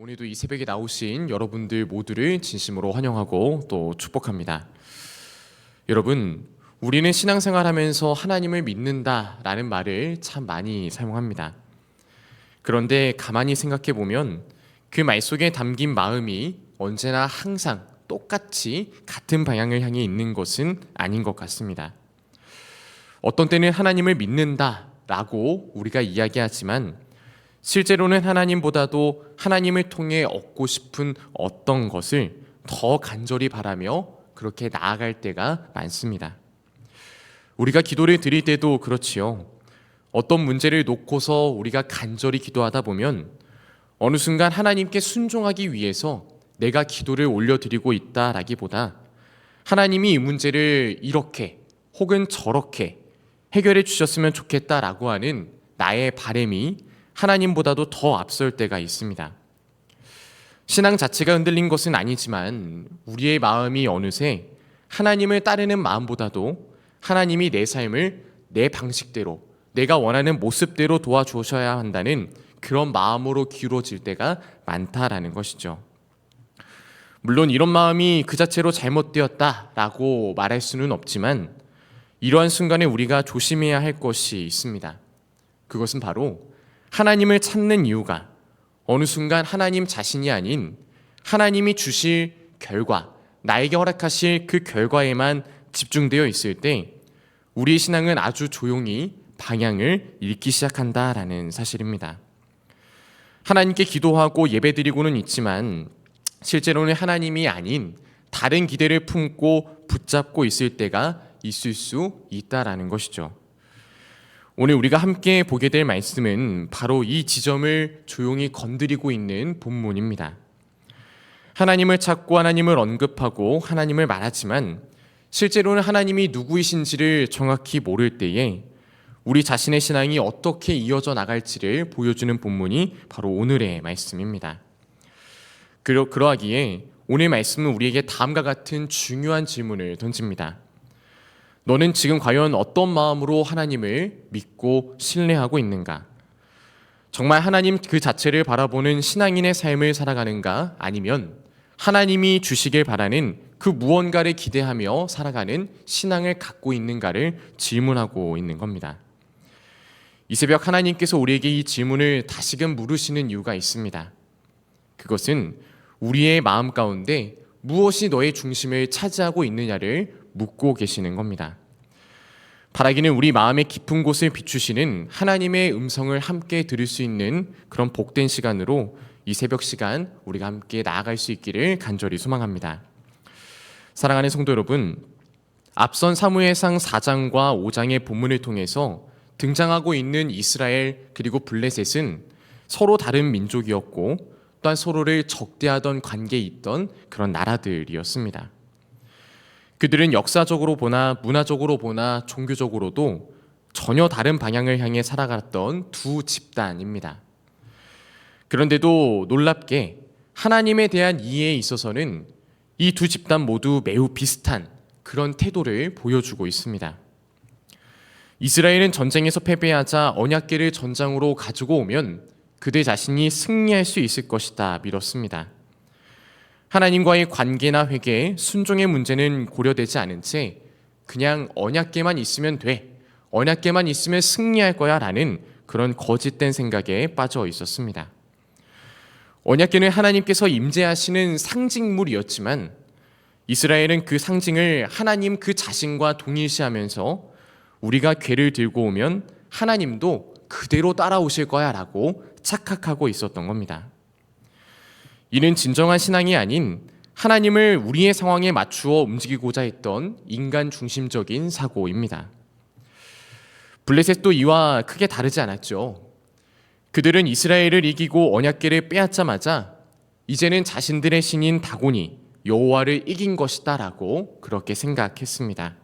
오늘도 이 새벽에 나오신 여러분들 모두를 진심으로 환영하고 또 축복합니다. 여러분, 우리는 신앙생활하면서 하나님을 믿는다라는 말을 참 많이 사용합니다. 그런데 가만히 생각해 보면 그 말 속에 담긴 마음이 언제나 항상 똑같이 같은 방향을 향해 있는 것은 아닌 것 같습니다. 어떤 때는 하나님을 믿는다라고 우리가 이야기하지만 실제로는 하나님보다도 하나님을 통해 얻고 싶은 어떤 것을 더 간절히 바라며 그렇게 나아갈 때가 많습니다. 우리가 기도를 드릴 때도 그렇지요. 어떤 문제를 놓고서 우리가 간절히 기도하다 보면 어느 순간 하나님께 순종하기 위해서 내가 기도를 올려드리고 있다라기보다 하나님이 이 문제를 이렇게 혹은 저렇게 해결해 주셨으면 좋겠다라고 하는 나의 바람이 하나님보다도 더 앞설 때가 있습니다. 신앙 자체가 흔들린 것은 아니지만 우리의 마음이 어느새 하나님을 따르는 마음보다도 하나님이 내 삶을 내 방식대로 내가 원하는 모습대로 도와주셔야 한다는 그런 마음으로 기울어질 때가 많다라는 것이죠. 물론 이런 마음이 그 자체로 잘못되었다라고 말할 수는 없지만 이러한 순간에 우리가 조심해야 할 것이 있습니다. 그것은 바로 하나님을 찾는 이유가 어느 순간 하나님 자신이 아닌 하나님이 주실 결과, 나에게 허락하실 그 결과에만 집중되어 있을 때 우리의 신앙은 아주 조용히 방향을 잃기 시작한다라는 사실입니다. 하나님께 기도하고 예배드리고는 있지만 실제로는 하나님이 아닌 다른 기대를 품고 붙잡고 있을 때가 있을 수 있다라는 것이죠. 오늘 우리가 함께 보게 될 말씀은 바로 이 지점을 조용히 건드리고 있는 본문입니다. 하나님을 찾고 하나님을 언급하고 하나님을 말하지만 실제로는 하나님이 누구이신지를 정확히 모를 때에 우리 자신의 신앙이 어떻게 이어져 나갈지를 보여주는 본문이 바로 오늘의 말씀입니다. 그러하기에 오늘 말씀은 우리에게 다음과 같은 중요한 질문을 던집니다. 너는 지금 과연 어떤 마음으로 하나님을 믿고 신뢰하고 있는가? 정말 하나님 그 자체를 바라보는 신앙인의 삶을 살아가는가? 아니면 하나님이 주시길 바라는 그 무언가를 기대하며 살아가는 신앙을 갖고 있는가를 질문하고 있는 겁니다. 이 새벽 하나님께서 우리에게 이 질문을 다시금 물으시는 이유가 있습니다. 그것은 우리의 마음 가운데 무엇이 너의 중심을 차지하고 있느냐를 묻고 계시는 겁니다. 바라기는 우리 마음의 깊은 곳을 비추시는 하나님의 음성을 함께 들을 수 있는 그런 복된 시간으로 이 새벽 시간 우리가 함께 나아갈 수 있기를 간절히 소망합니다. 사랑하는 성도 여러분, 앞선 사무엘상 4장과 5장의 본문을 통해서 등장하고 있는 이스라엘 그리고 블레셋은 서로 다른 민족이었고 또한 서로를 적대하던 관계에 있던 그런 나라들이었습니다. 그들은 역사적으로 보나 문화적으로 보나 종교적으로도 전혀 다른 방향을 향해 살아갔던 두 집단입니다. 그런데도 놀랍게 하나님에 대한 이해에 있어서는 이 두 집단 모두 매우 비슷한 그런 태도를 보여주고 있습니다. 이스라엘은 전쟁에서 패배하자 언약궤를 전장으로 가지고 오면 그들 자신이 승리할 수 있을 것이다 믿었습니다. 하나님과의 관계나 회개, 순종의 문제는 고려되지 않은 채 그냥 언약궤만 있으면 돼, 언약궤만 있으면 승리할 거야 라는 그런 거짓된 생각에 빠져 있었습니다. 언약궤는 하나님께서 임재하시는 상징물이었지만 이스라엘은 그 상징을 하나님 그 자신과 동일시하면서 우리가 궤를 들고 오면 하나님도 그대로 따라오실 거야 라고 착각하고 있었던 겁니다. 이는 진정한 신앙이 아닌 하나님을 우리의 상황에 맞추어 움직이고자 했던 인간 중심적인 사고입니다. 블레셋도 이와 크게 다르지 않았죠. 그들은 이스라엘을 이기고 언약궤를 빼앗자마자 이제는 자신들의 신인 다곤이 여호와를 이긴 것이다 라고 그렇게 생각했습니다.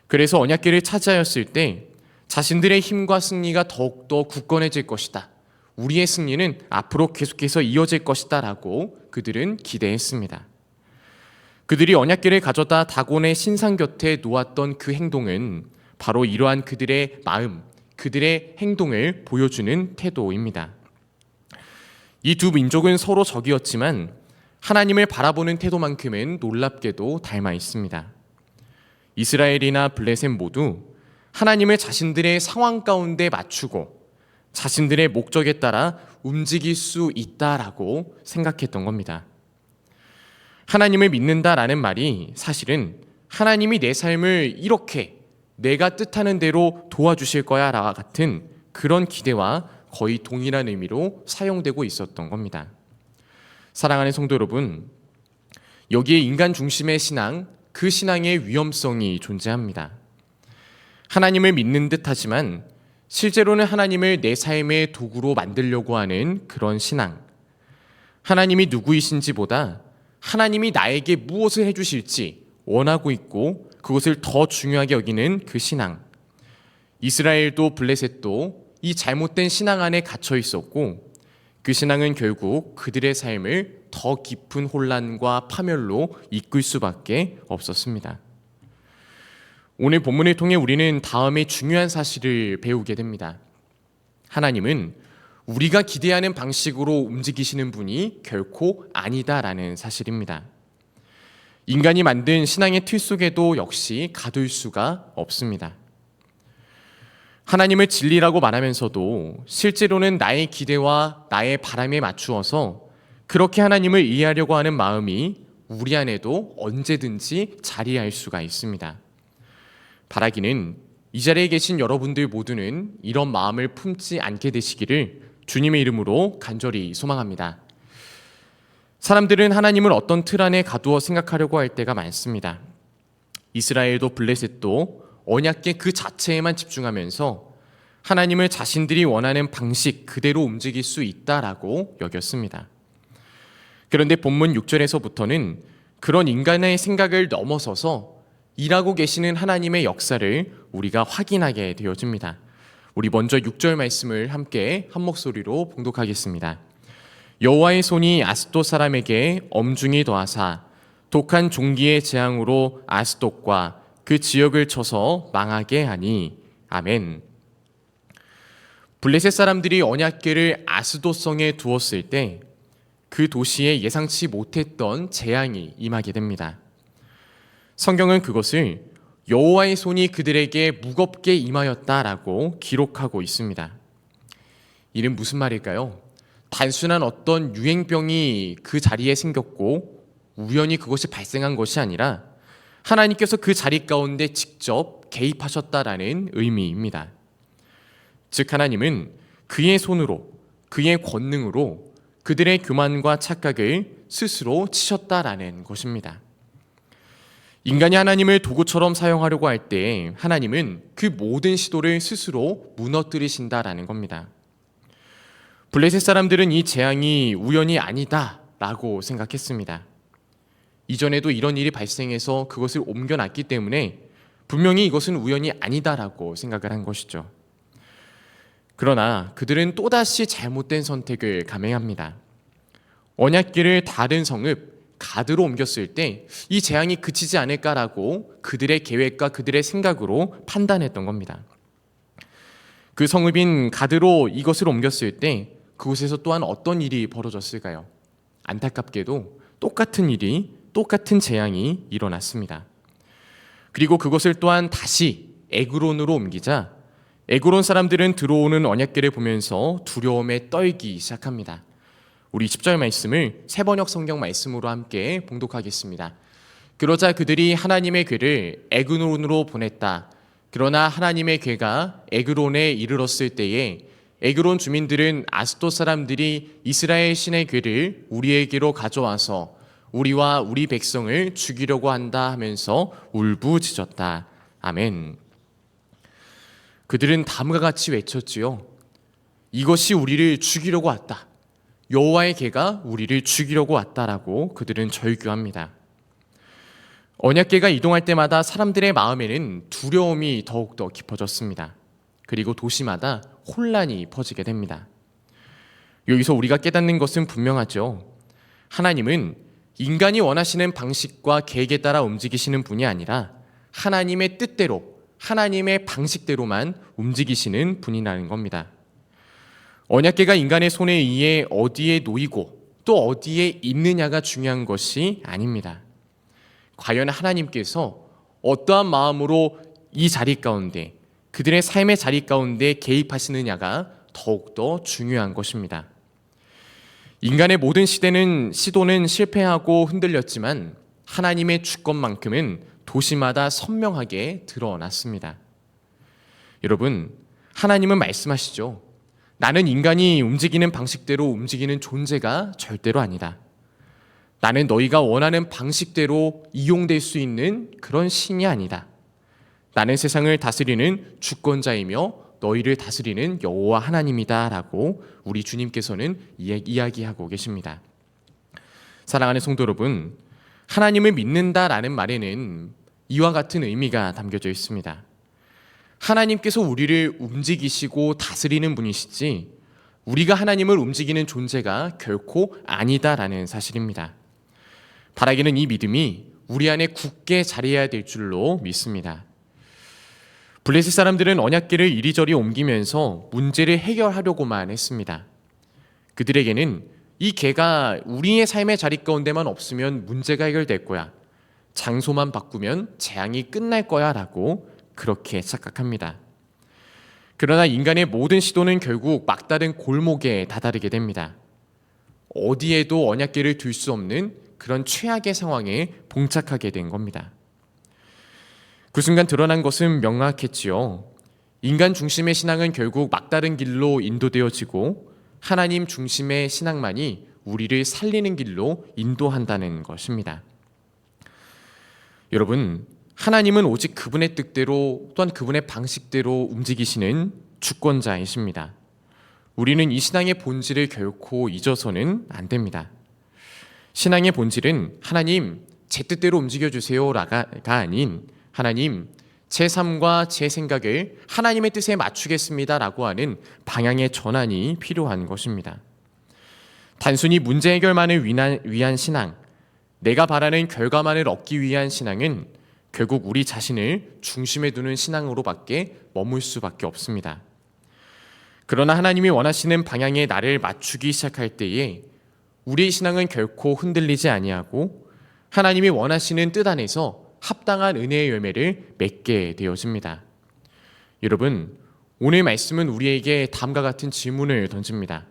그래서 언약궤를 차지하였을 때 자신들의 힘과 승리가 더욱더 굳건해질 것이다, 우리의 승리는 앞으로 계속해서 이어질 것이다 라고 그들은 기대했습니다. 그들이 언약궤를 가져다 다곤의 신상 곁에 놓았던 그 행동은 바로 이러한 그들의 마음, 그들의 행동을 보여주는 태도입니다. 이 두 민족은 서로 적이었지만 하나님을 바라보는 태도만큼은 놀랍게도 닮아 있습니다. 이스라엘이나 블레셋 모두 하나님을 자신들의 상황 가운데 맞추고 자신들의 목적에 따라 움직일 수 있다라고 생각했던 겁니다. 하나님을 믿는다라는 말이 사실은 하나님이 내 삶을 이렇게 내가 뜻하는 대로 도와주실 거야 라 같은 그런 기대와 거의 동일한 의미로 사용되고 있었던 겁니다. 사랑하는 성도 여러분, 여기에 인간 중심의 신앙, 그 신앙의 위험성이 존재합니다. 하나님을 믿는 듯 하지만 실제로는 하나님을 내 삶의 도구로 만들려고 하는 그런 신앙. 하나님이 누구이신지보다 하나님이 나에게 무엇을 해주실지 원하고 있고 그것을 더 중요하게 여기는 그 신앙. 이스라엘도 블레셋도 이 잘못된 신앙 안에 갇혀 있었고 그 신앙은 결국 그들의 삶을 더 깊은 혼란과 파멸로 이끌 수밖에 없었습니다. 오늘 본문을 통해 우리는 다음에 중요한 사실을 배우게 됩니다. 하나님은 우리가 기대하는 방식으로 움직이시는 분이 결코 아니다라는 사실입니다. 인간이 만든 신앙의 틀 속에도 역시 가둘 수가 없습니다. 하나님을 진리라고 말하면서도 실제로는 나의 기대와 나의 바람에 맞추어서 그렇게 하나님을 이해하려고 하는 마음이 우리 안에도 언제든지 자리할 수가 있습니다. 바라기는 이 자리에 계신 여러분들 모두는 이런 마음을 품지 않게 되시기를 주님의 이름으로 간절히 소망합니다. 사람들은 하나님을 어떤 틀 안에 가두어 생각하려고 할 때가 많습니다. 이스라엘도 블레셋도 언약궤 그 자체에만 집중하면서 하나님을 자신들이 원하는 방식 그대로 움직일 수 있다라고 여겼습니다. 그런데 본문 6절에서부터는 그런 인간의 생각을 넘어서서 일하고 계시는 하나님의 역사를 우리가 확인하게 되어집니다. 우리 먼저 6절 말씀을 함께 한 목소리로 봉독하겠습니다. 여호와의 손이 아스돗 사람에게 엄중히 더하사 독한 종기의 재앙으로 아스돗과 그 지역을 쳐서 망하게 하니 아멘. 블레셋 사람들이 언약궤를 아스돗 성에 두었을 때 그 도시에 예상치 못했던 재앙이 임하게 됩니다. 성경은 그것을 여호와의 손이 그들에게 무겁게 임하였다라고 기록하고 있습니다. 이는 무슨 말일까요? 단순한 어떤 유행병이 그 자리에 생겼고 우연히 그것이 발생한 것이 아니라 하나님께서 그 자리 가운데 직접 개입하셨다라는 의미입니다. 즉 하나님은 그의 손으로 그의 권능으로 그들의 교만과 착각을 스스로 치셨다라는 것입니다. 인간이 하나님을 도구처럼 사용하려고 할 때 하나님은 그 모든 시도를 스스로 무너뜨리신다라는 겁니다. 블레셋 사람들은 이 재앙이 우연이 아니다라고 생각했습니다. 이전에도 이런 일이 발생해서 그것을 옮겨놨기 때문에 분명히 이것은 우연이 아니다라고 생각을 한 것이죠. 그러나 그들은 또다시 잘못된 선택을 감행합니다. 언약궤를 다른 성읍 가드로 옮겼을 때 이 재앙이 그치지 않을까라고 그들의 계획과 그들의 생각으로 판단했던 겁니다. 그 성읍인 가드로 이것을 옮겼을 때 그곳에서 또한 어떤 일이 벌어졌을까요? 안타깝게도 똑같은 재앙이 일어났습니다. 그리고 그것을 또한 다시 에그론으로 옮기자 에그론 사람들은 들어오는 언약궤를 보면서 두려움에 떨기 시작합니다. 우리 10절 말씀을 새번역 성경 말씀으로 함께 봉독하겠습니다. 그러자 그들이 하나님의 궤를 에그론으로 보냈다. 그러나 하나님의 궤가 에그론에 이르렀을 때에 에그론 주민들은 아스돗 사람들이 이스라엘 신의 궤를 우리에게로 가져와서 우리와 우리 백성을 죽이려고 한다 하면서 울부짖었다. 아멘. 그들은 다음과 같이 외쳤지요. 이것이 우리를 죽이려고 왔다. 여호와의 궤가 우리를 죽이려고 왔다라고 그들은 절규합니다. 언약궤가 이동할 때마다 사람들의 마음에는 두려움이 더욱더 깊어졌습니다. 그리고 도시마다 혼란이 퍼지게 됩니다. 여기서 우리가 깨닫는 것은 분명하죠. 하나님은 인간이 원하시는 방식과 계획에 따라 움직이시는 분이 아니라 하나님의 뜻대로 하나님의 방식대로만 움직이시는 분이라는 겁니다. 언약궤가 인간의 손에 의해 어디에 놓이고 또 어디에 있느냐가 중요한 것이 아닙니다. 과연 하나님께서 어떠한 마음으로 이 자리 가운데, 그들의 삶의 자리 가운데 개입하시느냐가 더욱더 중요한 것입니다. 인간의 모든 시도는 실패하고 흔들렸지만 하나님의 주권만큼은 도시마다 선명하게 드러났습니다. 여러분, 하나님은 말씀하시죠. 나는 인간이 움직이는 방식대로 움직이는 존재가 절대로 아니다. 나는 너희가 원하는 방식대로 이용될 수 있는 그런 신이 아니다. 나는 세상을 다스리는 주권자이며 너희를 다스리는 여호와 하나님이다 라고 우리 주님께서는 이야기하고 계십니다. 사랑하는 성도 여러분, 하나님을 믿는다라는 말에는 이와 같은 의미가 담겨져 있습니다. 하나님께서 우리를 움직이시고 다스리는 분이시지 우리가 하나님을 움직이는 존재가 결코 아니다라는 사실입니다. 바라기는 이 믿음이 우리 안에 굳게 자리해야 될 줄로 믿습니다. 블레셋 사람들은 언약궤를 이리저리 옮기면서 문제를 해결하려고만 했습니다. 그들에게는 이 궤가 우리의 삶의 자리 가운데만 없으면 문제가 해결될 거야, 장소만 바꾸면 재앙이 끝날 거야 라고 그렇게 착각합니다. 그러나 인간의 모든 시도는 결국 막다른 골목에 다다르게 됩니다. 어디에도 언약궤를 둘 수 없는 그런 최악의 상황에 봉착하게 된 겁니다. 그 순간 드러난 것은 명확했지요. 인간 중심의 신앙은 결국 막다른 길로 인도되어지고 하나님 중심의 신앙만이 우리를 살리는 길로 인도한다는 것입니다. 여러분, 하나님은 오직 그분의 뜻대로 또한 그분의 방식대로 움직이시는 주권자이십니다. 우리는 이 신앙의 본질을 결코 잊어서는 안 됩니다. 신앙의 본질은 하나님 제 뜻대로 움직여주세요가 아닌 하나님 제 삶과 제 생각을 하나님의 뜻에 맞추겠습니다라고 하는 방향의 전환이 필요한 것입니다. 단순히 문제 해결만을 위한 신앙, 내가 바라는 결과만을 얻기 위한 신앙은 결국 우리 자신을 중심에 두는 신앙으로밖에 머물 수밖에 없습니다. 그러나 하나님이 원하시는 방향에 나를 맞추기 시작할 때에 우리의 신앙은 결코 흔들리지 아니하고 하나님이 원하시는 뜻 안에서 합당한 은혜의 열매를 맺게 되어집니다. 여러분, 오늘 말씀은 우리에게 다음과 같은 질문을 던집니다.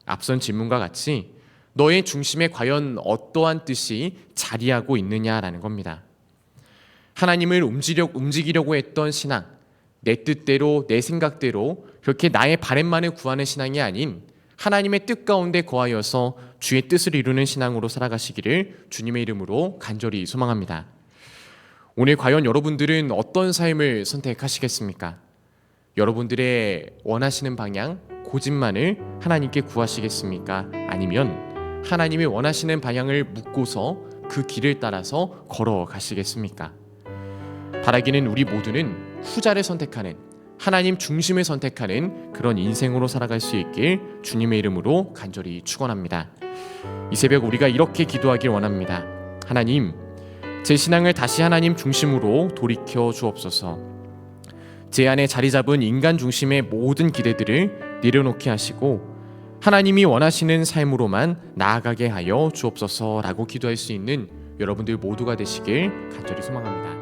앞선 질문과 같이 너의 중심에 과연 어떠한 뜻이 자리하고 있느냐라는 겁니다. 하나님을 움직이려고 했던 신앙, 내 뜻대로 내 생각대로 그렇게 나의 바램만을 구하는 신앙이 아닌 하나님의 뜻 가운데 거하여서 주의 뜻을 이루는 신앙으로 살아가시기를 주님의 이름으로 간절히 소망합니다. 오늘 과연 여러분들은 어떤 삶을 선택하시겠습니까? 여러분들의 원하시는 방향, 고집만을 하나님께 구하시겠습니까? 아니면 하나님이 원하시는 방향을 묻고서 그 길을 따라서 걸어가시겠습니까? 바라기는 우리 모두는 후자를 선택하는, 하나님 중심을 선택하는 그런 인생으로 살아갈 수 있길 주님의 이름으로 간절히 축원합니다. 이 새벽 우리가 이렇게 기도하길 원합니다. 하나님, 제 신앙을 다시 하나님 중심으로 돌이켜 주옵소서. 제 안에 자리 잡은 인간 중심의 모든 기대들을 내려놓게 하시고 하나님이 원하시는 삶으로만 나아가게 하여 주옵소서라고 기도할 수 있는 여러분들 모두가 되시길 간절히 소망합니다.